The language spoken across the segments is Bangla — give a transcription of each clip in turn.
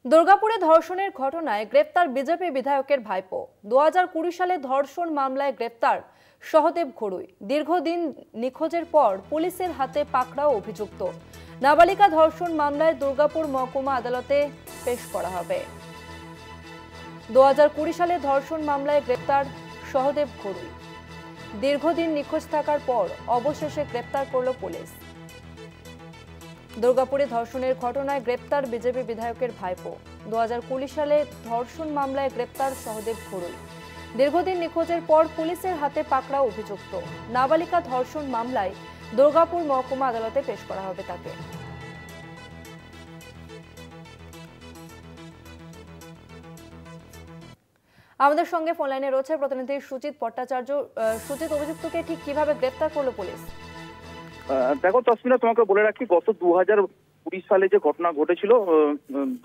দুর্গাপুরে ধর্ষণের ঘটনায় গ্রেপ্তার বিজেপি বিধায়কের ভাইপো। 2020 সালে ধর্ষণ মামলায় গ্রেপ্তার সহদেব ঘড়ুই। দীর্ঘদিন নিখোঁজের পর পুলিশের হাতে পাকড়াও অভিযুক্ত। নাবালিকা ধর্ষণ মামলায় দুর্গাপুর মহকুমা আদালতে পেশ করা হবে। 2020 সালে ধর্ষণ মামলায় গ্রেপ্তার সহদেব ঘড়ুই। দীর্ঘদিন নিখোঁজ থাকার পর অবশেষে গ্রেপ্তার করল পুলিশ। দুর্গাপুরে ধর্ষণের ঘটনায় গ্রেপ্তার বিজেপি বিধায়কের ভাইপো। 2020 সালে ধর্ষণ মামলায় গ্রেপ্তার সহদেব ঘড়ুই। দীর্ঘদিন নিখোঁজের পর পুলিশের হাতে পাকড়াও অভিযুক্ত। নাবালিকা ধর্ষণ মামলায় দুর্গাপুর মহকুমা আদালতে পেশ করা হবে তাকে। আমাদের সঙ্গে ফোন লাইনে রয়েছে প্রতিনিধি সুজিত ভট্টাচার্য। সুজিত, অভিযুক্তকে ঠিক কিভাবে গ্রেপ্তার করলো পুলিশ? দেখো তসমিনা, তোমাকে বলে রাখি, গত 2020 সালে যে ঘটনা ঘটেছিল,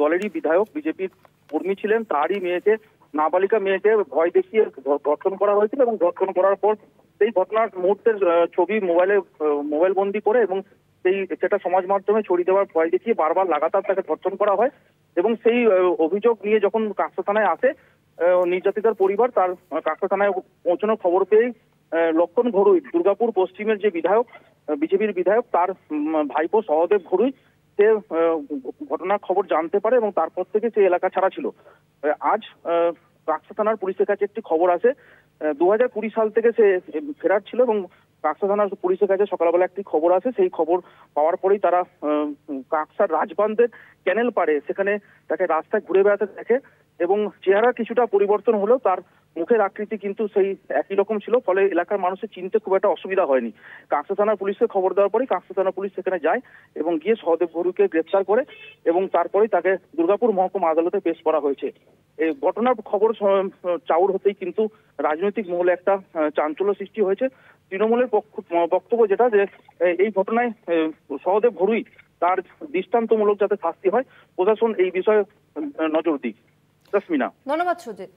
দলেরই বিধায়ক, বিজেপির কর্মী ছিলেন, তারই মেয়েকে, নাবালিকা মেয়েকে ভয় দেখিয়ে ধর্ষণ করা হয়েছিল এবং ধর্ষণ করার পর সেই ঘটনার মুহূর্তের ছবি মোবাইল বন্দি করে এবং সেটা সমাজ মাধ্যমে ছড়িয়ে দেওয়ার ভয় দেখিয়ে বারবার লাগাতার তাকে ধর্ষণ করা হয়। এবং সেই অভিযোগ নিয়ে যখন কাকসা থানায় আসে নির্যাতিতার পরিবার, তার কাকসা থানায় পৌঁছানোর খবর পেয়ে লক্ষণ ঘড়ুই, দুর্গাপুর পশ্চিমের যে বিধায়ক, বিজেপির বিধায়ক, তার ভাইপো সহদেব ঘড়ুই, সে ঘটনার খবর জানতে পারে এবং তারপর থেকে সে এলাকা ছাড়া ছিল। আজ কাকসা থানার পুলিশের কাছে একটি খবর আসে। 2020 সাল থেকে সে ফেরার ছিল এবং কাকসা থানার পুলিশের কাছে সকালবেলা একটি খবর আসে। সেই খবর পাওয়ার পরেই তারা কাকসার রাজবান্ধের ক্যানেল পাড়ে সেখানে তাকে রাস্তায় ঘুরে বেড়াতে দেখে এবং চেহারা কিছুটা পরিবর্তন হলেও তার মুখের আকৃতি কিন্তু সেই একই রকম ছিল, ফলে এলাকার মানুষের চিনতে খুব একটা অসুবিধা হয়নি। কাকসা থানার পুলিশকে খবর দেওয়ার পরেই কাকসা থানা পুলিশ সেখানে যায় এবং গিয়ে সহদেব ঘড়ুইকে গ্রেপ্তার করে এবং তারপরেই তাকে দুর্গাপুর মহকুমা আদালতে পেশ করা হয়েছে। এই ঘটনার খবর চাউর হতেই কিন্তু রাজনৈতিক মহলে একটা চাঞ্চল্য সৃষ্টি হয়েছে। তৃণমূলের বক্তব্য যেটা, যে এই ঘটনায় সহদেব ঘড়ুই তার দৃষ্টান্তমূলক যাতে শাস্তি হয়, প্রশাসন এই বিষয়ে নজর দিক। তসমিনা, ধন্যবাদ সুজিত।